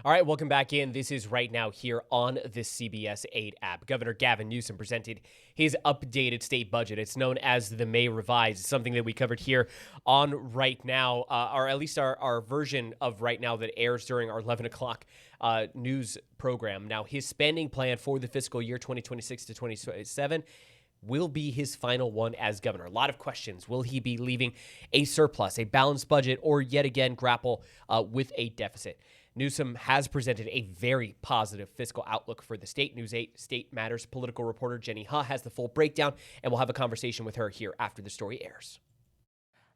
All right, welcome back in. This is Right Now here on the CBS 8 app. Governor Gavin Newsom presented his updated state budget. It's known as the May Revised. It's something that we covered here on Right Now, or at least our version of Right Now that airs during our 11 o'clock news program. Now, his spending plan for the fiscal year 2026 to 2027 will be his final one as governor. A lot of questions. Will he be leaving a surplus, a balanced budget, or yet again grapple with a deficit? Newsom has presented a very positive fiscal outlook for the state. News 8 State Matters political reporter Jenny Ha has the full breakdown, and we'll have a conversation with her here after the story airs.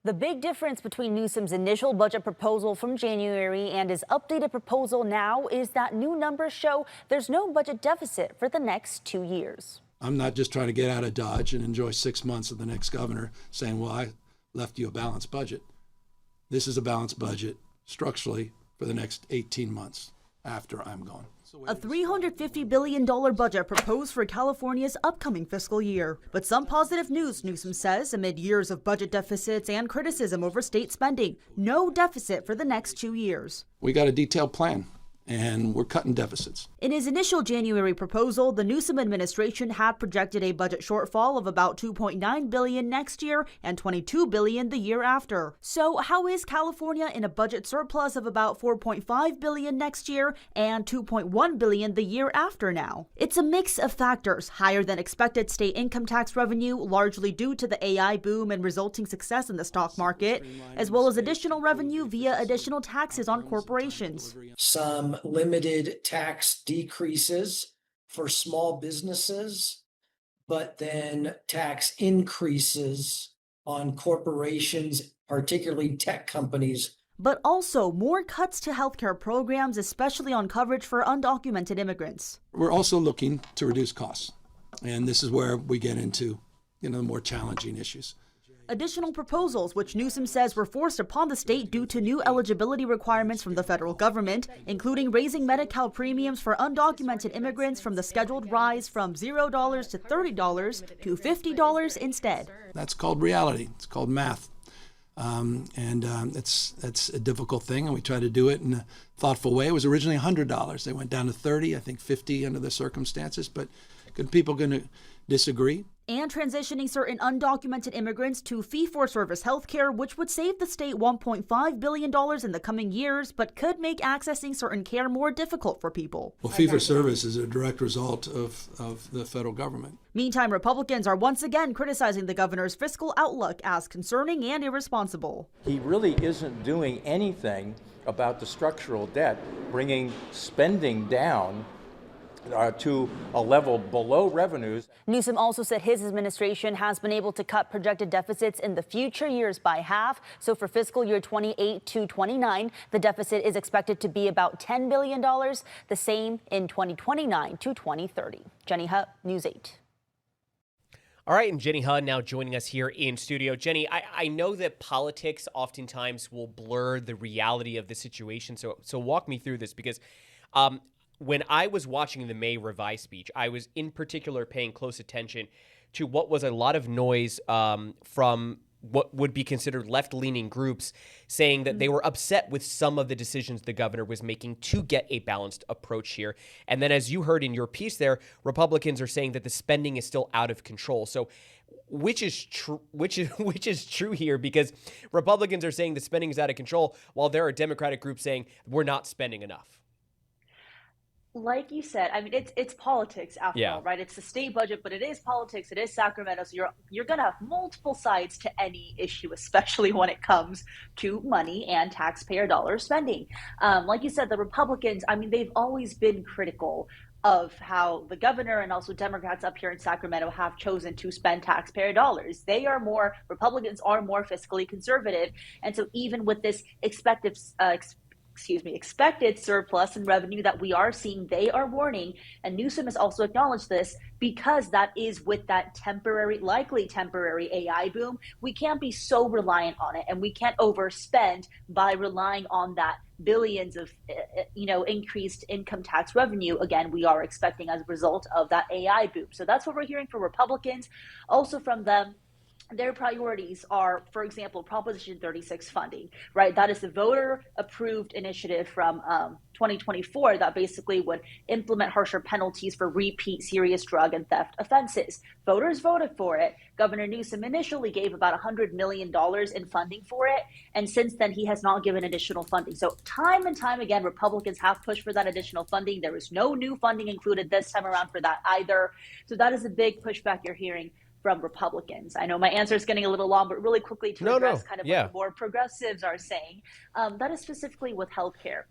The big difference between Newsom's initial budget proposal from January and his updated proposal now is that new numbers show there's no budget deficit for the next 2 years. I'm not just trying to get out of Dodge and enjoy 6 months of the next governor saying, well, I left you a balanced budget. This is a balanced budget structurally for the next 18 months after I'm gone. A $350 billion budget proposed for California's upcoming fiscal year. But some positive news, Newsom says, amid years of budget deficits and criticism over state spending. No deficit for the next 2 years. We got a detailed plan, and we're cutting deficits. In his initial January proposal, the Newsom administration had projected a budget shortfall of about $2.9 billion next year and $22 billion the year after. So how is California in a budget surplus of about $4.5 billion next year and $2.1 billion the year after now? It's a mix of factors: higher than expected state income tax revenue, largely due to the AI boom and resulting success in the stock market, as well as additional revenue via additional taxes on corporations. Some limited tax decreases for small businesses, but then tax increases on corporations, particularly tech companies. But also more cuts to healthcare programs, especially on coverage for undocumented immigrants. We're also looking to reduce costs, and this is where we get into, the more challenging issues. Additional proposals, which Newsom says were forced upon the state due to new eligibility requirements from the federal government, including raising Medi-Cal premiums for undocumented immigrants from the scheduled rise from $0 to $30 to $50 instead. That's called reality. It's called math. That's a difficult thing, and we try to do it in a thoughtful way. It was originally $100. They went down to $30, I think $50 under the circumstances, but people going to disagree. And transitioning certain undocumented immigrants to fee-for-service health care, which would save the state $1.5 billion in the coming years, but could make accessing certain care more difficult for people. Well, fee-for-service is a direct result of the federal government. Meantime, Republicans are once again criticizing the governor's fiscal outlook as concerning and irresponsible. He really isn't doing anything about the structural debt, bringing spending down to a level below revenues. Newsom also said his administration has been able to cut projected deficits in the future years by half. So for fiscal year 28 to 29, the deficit is expected to be about $10 billion, the same in 2029 to 2030. Jenny Ha, News 8. All right, and Jenny Hud now joining us here in studio. Jenny, I know that politics oftentimes will blur the reality of the situation. So walk me through this, because when I was watching the May Revised speech, I was in particular paying close attention to what was a lot of noise from what would be considered left-leaning groups saying that they were upset with some of the decisions the governor was making to get a balanced approach here. And then, as you heard in your piece there, Republicans are saying that the spending is still out of control. So which is true? Which is true here? Because Republicans are saying the spending is out of control, while there are Democratic groups saying we're not spending enough. Like you said, I mean, it's politics after all, right? It's the state budget, but it is politics. It is Sacramento. So you're going to have multiple sides to any issue, especially when it comes to money and taxpayer dollar spending. Like you said, the Republicans, I mean, they've always been critical of how the governor and also Democrats up here in Sacramento have chosen to spend taxpayer dollars. Republicans are more fiscally conservative. And so even with this expected surplus in revenue that we are seeing, they are warning, and Newsom has also acknowledged this, because that is with that likely temporary AI boom. We can't be so reliant on it, and we can't overspend by relying on that billions of increased income tax revenue. Again, we are expecting as a result of that AI boom. So that's what we're hearing from Republicans, also from them. their priorities are, for example, Proposition 36 funding, right? That is the voter approved initiative from 2024 that basically would implement harsher penalties for repeat serious drug and theft offenses. Voters voted for it. Governor Newsom initially gave about $100 million in funding for it. And since then, he has not given additional funding. So time and time again, Republicans have pushed for that additional funding. There is no new funding included this time around for that either. So that is a big pushback you're hearing from Republicans. I know my answer is getting a little long, but really quickly to address kind of what the more progressives are saying, that is specifically with healthcare.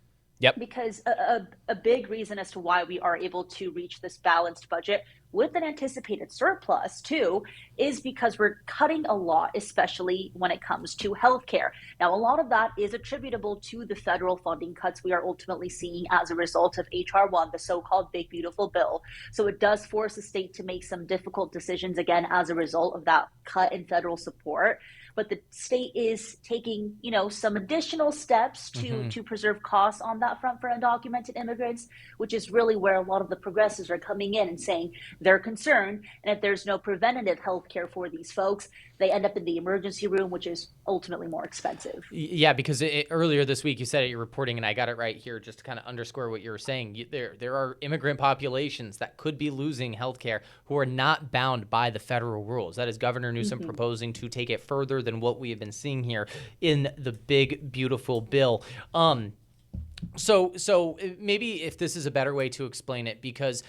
Yep. Because a big reason as to why we are able to reach this balanced budget with an anticipated surplus too is because we're cutting a lot, especially when it comes to healthcare. Now, a lot of that is attributable to the federal funding cuts we are ultimately seeing as a result of HR 1, the so-called Big Beautiful Bill. So it does force the state to make some difficult decisions again as a result of that cut in federal support. But the state is taking, some additional steps to preserve costs on that front for undocumented immigrants, which is really where a lot of the progressives are coming in and saying they're concerned. And if there's no preventative health care for these folks, they end up in the emergency room, which is ultimately more expensive. Yeah, because earlier this week you said it, you're reporting, and I got it right here just to kind of underscore what you were saying. There are immigrant populations that could be losing health care who are not bound by the federal rules. That is Governor Newsom proposing to take it further than what we have been seeing here in the Big Beautiful Bill. So maybe if this is a better way to explain it, because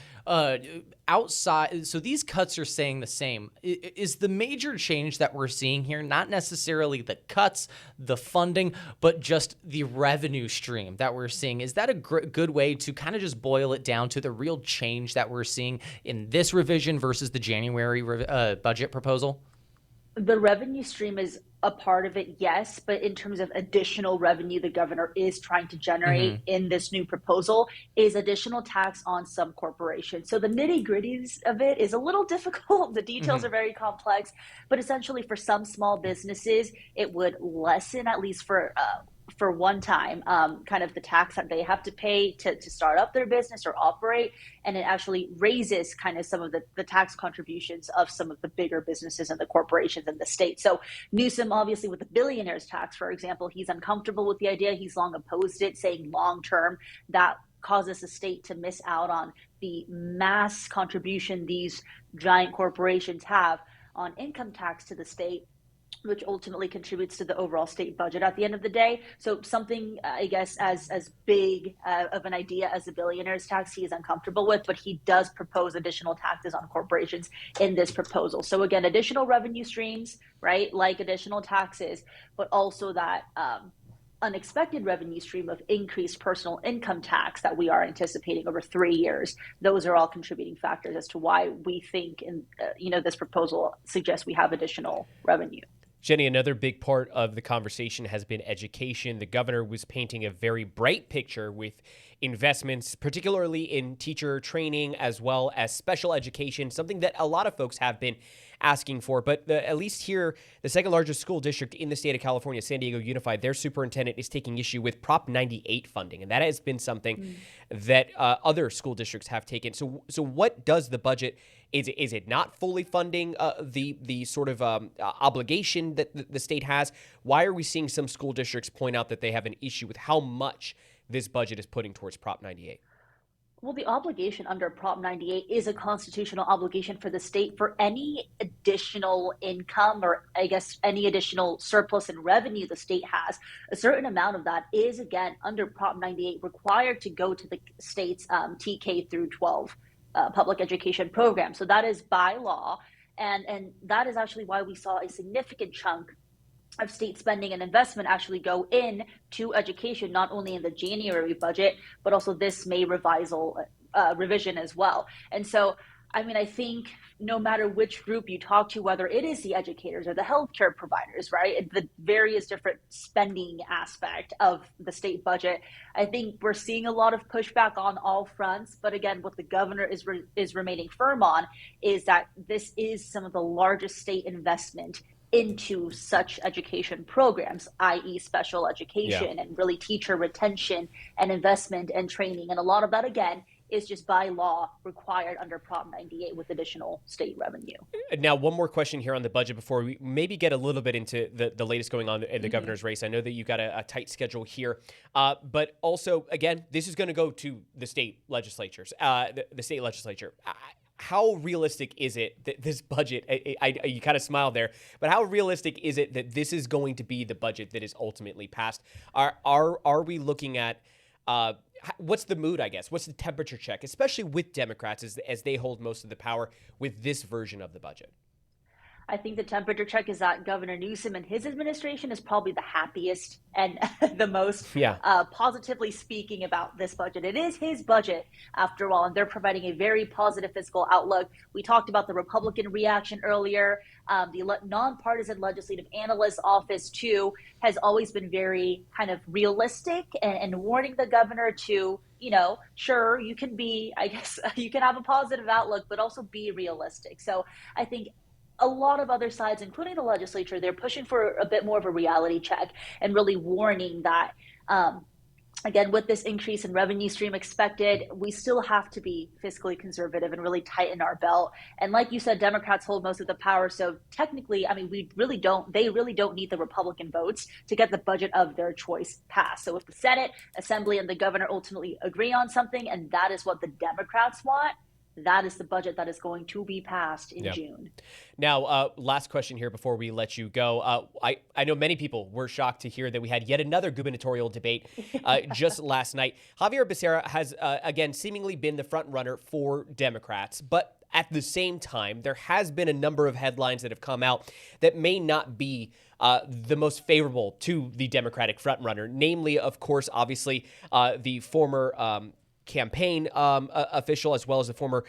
outside, so these cuts are staying the same. Is the major change that we're seeing here not necessarily the cuts, the funding, but just the revenue stream that we're seeing? Is that a good way to kind of just boil it down to the real change that we're seeing in this revision versus the January budget proposal? The revenue stream is a part of it, yes, but in terms of additional revenue the governor is trying to generate in this new proposal is additional tax on some corporations. So the nitty-gritties of it is a little difficult. The details are very complex, but essentially for some small businesses, it would lessen, at least for one time, kind of the tax that they have to pay to start up their business or operate. And it actually raises kind of some of the tax contributions of some of the bigger businesses and the corporations in the state. So Newsom, obviously with the billionaires tax, for example, he's uncomfortable with the idea. He's long opposed it, saying long term that causes the state to miss out on the mass contribution these giant corporations have on income tax to the state, which ultimately contributes to the overall state budget at the end of the day. So something, I guess, as big of an idea as the billionaire's tax, he is uncomfortable with, but he does propose additional taxes on corporations in this proposal. So again, additional revenue streams, right, like additional taxes, but also that unexpected revenue stream of increased personal income tax that we are anticipating over 3 years. Those are all contributing factors as to why we think, this proposal suggests we have additional revenue. Jenny, another big part of the conversation has been education. The governor was painting a very bright picture with investments, particularly in teacher training as well as special education, something that a lot of folks have been asking for. But at least here, the second largest school district in the state of California, San Diego Unified, their superintendent is taking issue with Prop 98 funding. And that has been something that other school districts have taken. So what does the budget, is it not fully funding the sort of obligation that the state has? Why are we seeing some school districts point out that they have an issue with how much this budget is putting towards Prop 98? Well, the obligation under Prop 98 is a constitutional obligation for the state for any additional income, or I guess any additional surplus in revenue the state has. A certain amount of that is, again, under Prop 98 required to go to the state's TK through 12 public education program. So that is by law. And that is actually why we saw a significant chunk of state spending and investment actually go in to education, not only in the January budget, but also this May revision as well. And so, I think no matter which group you talk to, whether it is the educators or the healthcare providers, right, the various different spending aspect of the state budget, I think we're seeing a lot of pushback on all fronts. But again, what the governor is remaining firm on is that this is some of the largest state investment into such education programs, i.e. special education and really teacher retention and investment and training. And a lot of that, again, is just by law required under Prop 98 with additional state revenue. Now, one more question here on the budget before we maybe get a little bit into the latest going on in the governor's race. I know that you got a tight schedule here, but also, again, this is going to go to the state legislatures, the state legislature. How realistic is it that this budget, you kind of smiled there, but how realistic is it that this is going to be the budget that is ultimately passed? Are we looking at, what's the mood, I guess? What's the temperature check, especially with Democrats as they hold most of the power with this version of the budget? I think the temperature check is that Governor Newsom and his administration is probably the happiest and the most positively speaking about this budget. It is his budget, after all, and they're providing a very positive fiscal outlook. We talked about the Republican reaction earlier. The nonpartisan legislative analyst office, too, has always been very kind of realistic and warning the governor to, sure, you can be, I guess, you can have a positive outlook, but also be realistic. So I think a lot of other sides, including the legislature, they're pushing for a bit more of a reality check and really warning that, again, with this increase in revenue stream expected, we still have to be fiscally conservative and really tighten our belt. And like you said, Democrats hold most of the power. So technically, I mean, they really don't need the Republican votes to get the budget of their choice passed. So if the Senate, Assembly, and the governor ultimately agree on something, and that is what the Democrats want, that is the budget that is going to be passed in June. Now, last question here before we let you go. I know many people were shocked to hear that we had yet another gubernatorial debate just last night. Javier Becerra has, again, seemingly been the front runner for Democrats, but at the same time, there has been a number of headlines that have come out that may not be the most favorable to the Democratic frontrunner, namely, of course, obviously, the former campaign official, as well as the former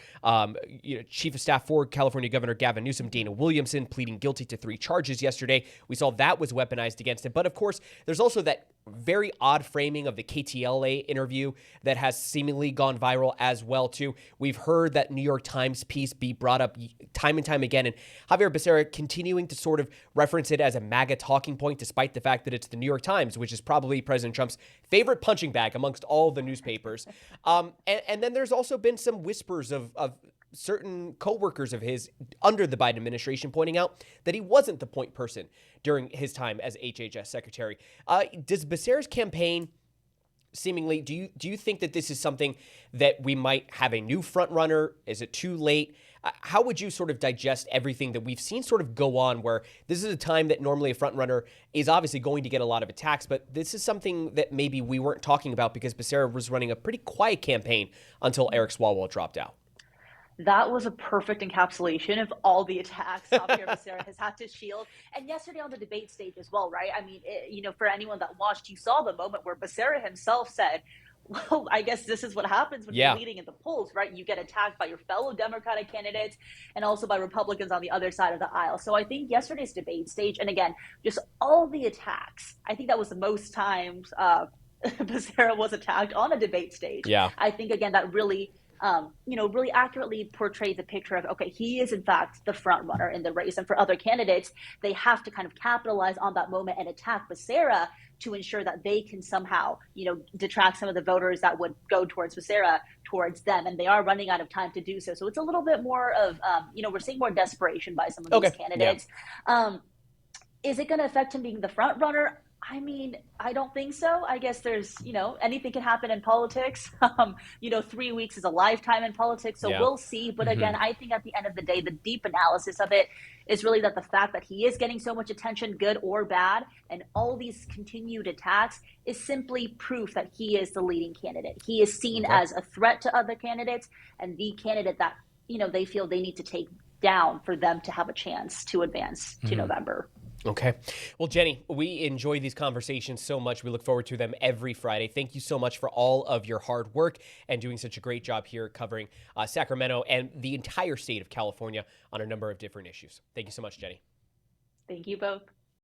chief of staff for California Governor Gavin Newsom, Dana Williamson, pleading guilty to 3 charges yesterday. We saw that was weaponized against him. But of course, there's also that very odd framing of the KTLA interview that has seemingly gone viral as well, too. We've heard that New York Times piece be brought up time and time again, and Javier Becerra continuing to sort of reference it as a MAGA talking point, despite the fact that it's the New York Times, which is probably President Trump's favorite punching bag amongst all the newspapers. And then there's also been some whispers of certain co-workers of his under the Biden administration pointing out that he wasn't the point person during his time as HHS secretary. Does Becerra's campaign seemingly, do you think that this is something that we might have a new front runner? Is it too late? How would you sort of digest everything that we've seen sort of go on, where this is a time that normally a front runner is obviously going to get a lot of attacks, but this is something that maybe we weren't talking about because Becerra was running a pretty quiet campaign until Eric Swalwell dropped out? That was a perfect encapsulation of all the attacks Javier Becerra has had to shield. And yesterday on the debate stage as well, right? I mean, for anyone that watched, you saw the moment where Becerra himself said, well, I guess this is what happens when you're leading in the polls, right? You get attacked by your fellow Democratic candidates and also by Republicans on the other side of the aisle. So I think yesterday's debate stage, and again, just all the attacks, I think that was the most times Becerra was attacked on a debate stage. Yeah. I think, again, that really really accurately portrayed the picture of, okay, he is in fact the front runner in the race. And for other candidates, they have to kind of capitalize on that moment and attack Becerra to ensure that they can somehow, detract some of the voters that would go towards Becerra towards them. And they are running out of time to do so. So it's a little bit more of, we're seeing more desperation by some of these candidates. Yeah. Is it going to affect him being the front runner? I mean, I don't think so. I guess there's, anything can happen in politics. 3 weeks is a lifetime in politics. So we'll see. But again, I think at the end of the day, the deep analysis of it is really that the fact that he is getting so much attention, good or bad, and all these continued attacks is simply proof that he is the leading candidate. He is seen as a threat to other candidates and the candidate that, they feel they need to take down for them to have a chance to advance to November. Okay. Well, Jenny, we enjoy these conversations so much. We look forward to them every Friday. Thank you so much for all of your hard work and doing such a great job here covering Sacramento and the entire state of California on a number of different issues. Thank you so much, Jenny. Thank you both.